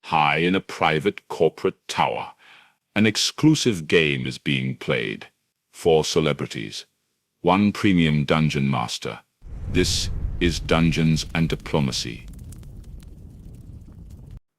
high in a private corporate tower. An exclusive game is being played. 4 celebrities. 1 premium dungeon master. This is Dungeons and Diplomacy.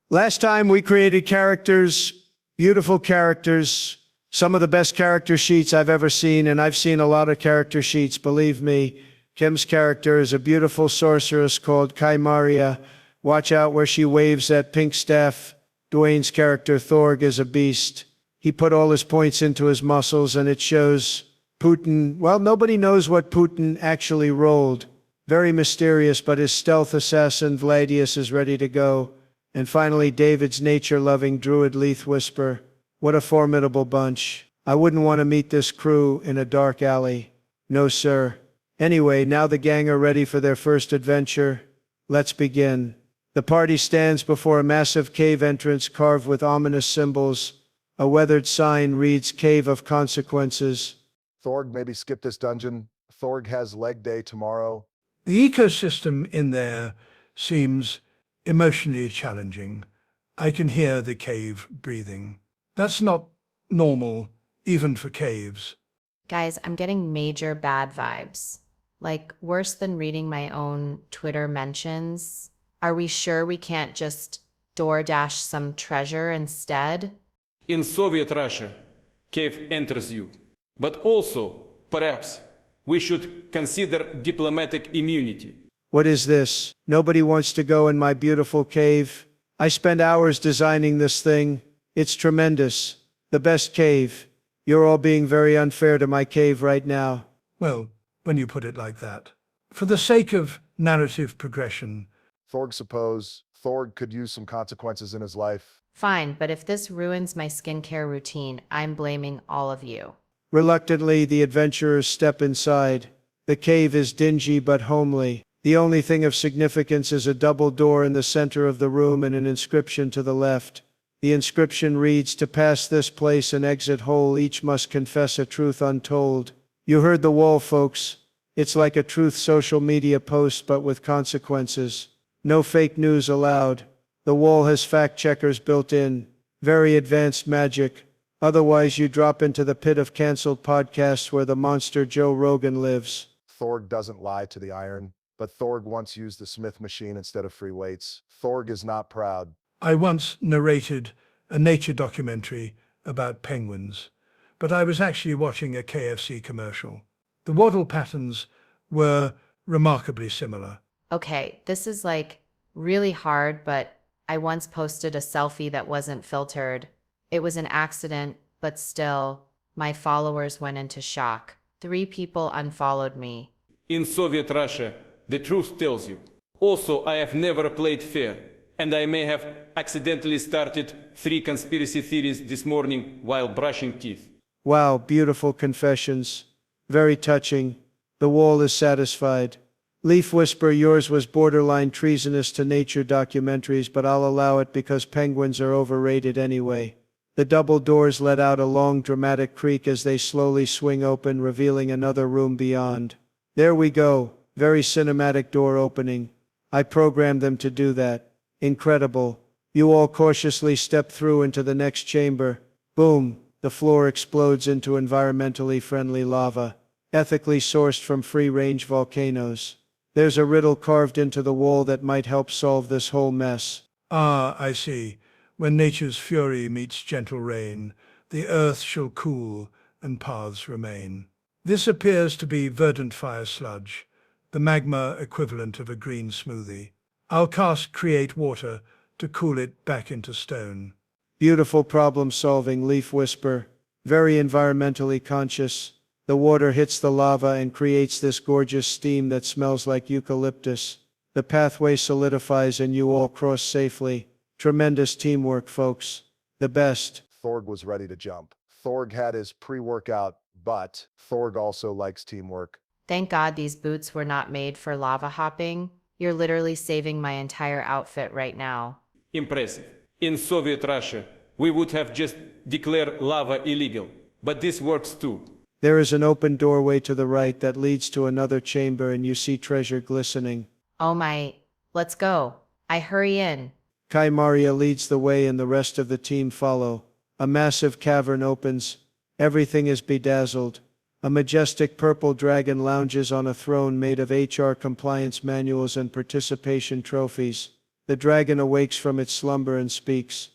Last time we created characters, beautiful characters, some of the best character sheets I've ever seen, and I've seen a lot of character sheets, believe me. Kim's character is a beautiful sorceress called Kymaria. Watch out where she waves that pink staff. Dwayne's character Thorg is a beast. He put all his points into his muscles, and it shows. Putin, well, nobody knows what Putin actually rolled. Very mysterious, but his stealth assassin Vladius is ready to go. And finally, David's nature-loving druid Leafwhisper. What a formidable bunch. I wouldn't want to meet this crew in a dark alley. No, sir. Anyway, now the gang are ready for their first adventure. Let's begin. The party stands before a massive cave entrance carved with ominous symbols. A weathered sign reads Cave of Consequences. Thorg, maybe skip this dungeon. Thorg has leg day tomorrow. The ecosystem in there seems emotionally challenging. I can hear the cave breathing. That's not normal, even for caves. Guys, I'm getting major bad vibes. Like, worse than reading my own Twitter mentions. Are we sure we can't just DoorDash some treasure instead? In Soviet Russia, cave enters you. But also, perhaps, we should consider diplomatic immunity. What is this? Nobody wants to go in my beautiful cave. I spent hours designing this thing. It's tremendous. The best cave. You're all being very unfair to my cave right now. Well, when you put it like that. For the sake of narrative progression. Thorg suppose Thorg could use some consequences in his life. Fine, but if this ruins my skincare routine, I'm blaming all of you. Reluctantly, the adventurers step inside. The cave is dingy but homely. The only thing of significance is a double door in the center of the room and an inscription to the left. The inscription reads, "To pass this place and exit whole, each must confess a truth untold." You heard the wall, folks. It's like a truth social media post, but with consequences. No fake news allowed. The wall has fact checkers built in. Very advanced magic. Otherwise, you drop into the pit of canceled podcasts where the monster Joe Rogan lives. Thorg doesn't lie to the iron, but Thorg once used the Smith machine instead of free weights. Thorg is not proud. I once narrated a nature documentary about penguins, but I was actually watching a KFC commercial. The waddle patterns were remarkably similar. Okay, this is like really hard, but I once posted a selfie that wasn't filtered. It was an accident, but still, my followers went into shock. 3 people unfollowed me. In Soviet Russia, the truth tells you. Also, I have never played fair, and I may have accidentally started 3 conspiracy theories this morning while brushing teeth. Wow, beautiful confessions. Very touching. The wall is satisfied. Leafwhisper, yours was borderline treasonous to nature documentaries, but I'll allow it because penguins are overrated anyway. The double doors let out a long dramatic creak as they slowly swing open, revealing another room beyond. There we go. Very cinematic door opening. I programmed them to do that. Incredible. You all cautiously step through into the next chamber. Boom. The floor explodes into environmentally friendly lava, ethically sourced from free-range volcanoes. There's a riddle carved into the wall that might help solve this whole mess. Ah, I see. When nature's fury meets gentle rain, the earth shall cool and paths remain. This appears to be verdant fire sludge, the magma equivalent of a green smoothie. I'll cast Create Water to cool it back into stone. Beautiful problem-solving, Leafwhisper. Very environmentally conscious. The water hits the lava and creates this gorgeous steam that smells like eucalyptus. The pathway solidifies and you all cross safely. Tremendous teamwork, folks. The best. Thorg was ready to jump. Thorg had his pre-workout, but Thorg also likes teamwork. Thank God these boots were not made for lava hopping. You're literally saving my entire outfit right now. Impressive. In Soviet Russia, we would have just declared lava illegal, but this works too. There is an open doorway to the right that leads to another chamber and you see treasure glistening. Oh my, let's go. I hurry in. Kymaria leads the way and the rest of the team follow. A massive cavern opens. Everything is bedazzled. A majestic purple dragon lounges on a throne made of HR compliance manuals and participation trophies. The dragon awakes from its slumber and speaks.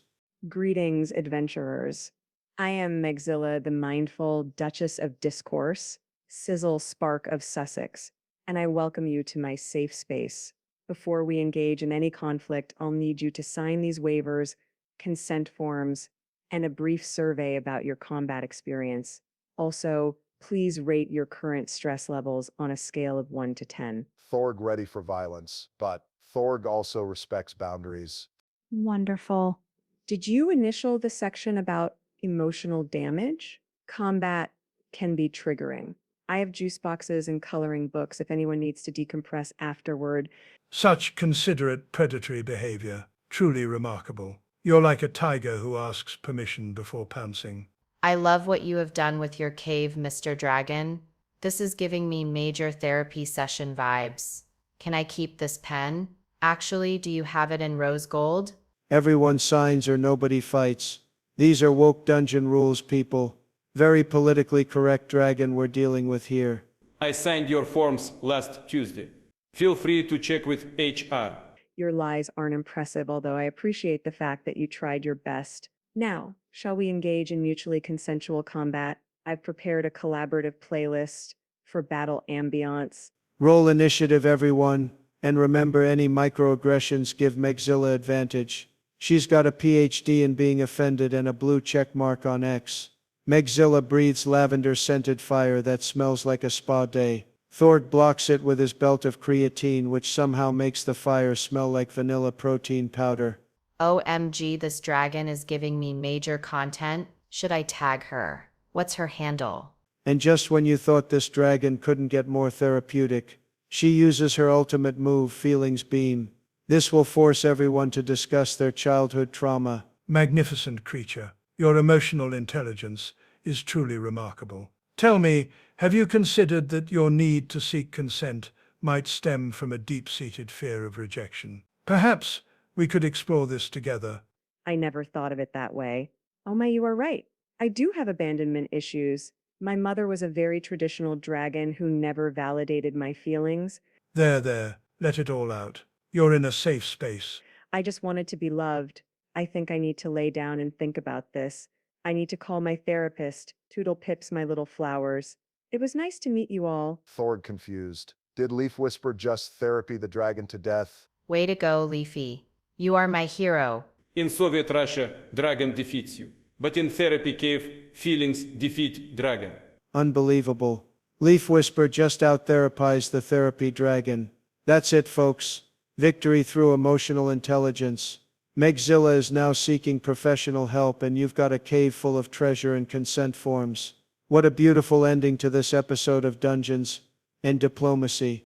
Greetings, adventurers. I am Megzilla, the mindful Duchess of Discourse, Sizzle Spark of Sussex, and I welcome you to my safe space. Before we engage in any conflict, I'll need you to sign these waivers, consent forms, and a brief survey about your combat experience. Also, please rate your current stress levels on a scale of 1 to 10. Thorg ready for violence, but Thorg also respects boundaries. Wonderful. Did you initial the section about emotional damage? Combat can be triggering. I have juice boxes and coloring books if anyone needs to decompress afterward. Such considerate predatory behavior. Truly remarkable. You're like a tiger who asks permission before pouncing. I love what you have done with your cave, Mr. Dragon. This is giving me major therapy session vibes. Can I keep this pen? Actually, do you have it in rose gold? Everyone signs or nobody fights. These are woke dungeon rules, people. Very politically correct dragon we're dealing with here. I signed your forms last Tuesday. Feel free to check with HR. Your lies aren't impressive, although I appreciate the fact that you tried your best. Now, shall we engage in mutually consensual combat? I've prepared a collaborative playlist for battle ambiance. Roll initiative, everyone. And remember, any microaggressions give Megzilla advantage. She's got a PhD in being offended and a blue check mark on X. Megzilla breathes lavender-scented fire that smells like a spa day. Thorg blocks it with his belt of creatine, which somehow makes the fire smell like vanilla protein powder. OMG, this dragon is giving me major content. Should I tag her? What's her handle? And just when you thought this dragon couldn't get more therapeutic, she uses her ultimate move, Feelings Beam. This will force everyone to discuss their childhood trauma. Magnificent creature. Your emotional intelligence is truly remarkable. Tell me, have you considered that your need to seek consent might stem from a deep-seated fear of rejection? Perhaps we could explore this together. I never thought of it that way. Oh my, you are right. I do have abandonment issues. My mother was a very traditional dragon who never validated my feelings. There, let it all out. You're in a safe space. I just wanted to be loved. I think I need to lay down and think about this. I need to call my therapist. Toodle pips, my little flowers. It was nice to meet you all. Thorg confused. Did Leafwhisper just therapy the dragon to death? Way to go, Leafy. You are my hero. In Soviet Russia, dragon defeats you. But in therapy cave, feelings defeat dragon. Unbelievable. Leafwhisper just out-therapized the therapy dragon. That's it, folks. Victory through emotional intelligence. Megzilla is now seeking professional help, and you've got a cave full of treasure and consent forms. What a beautiful ending to this episode of Dungeons and Diplomacy.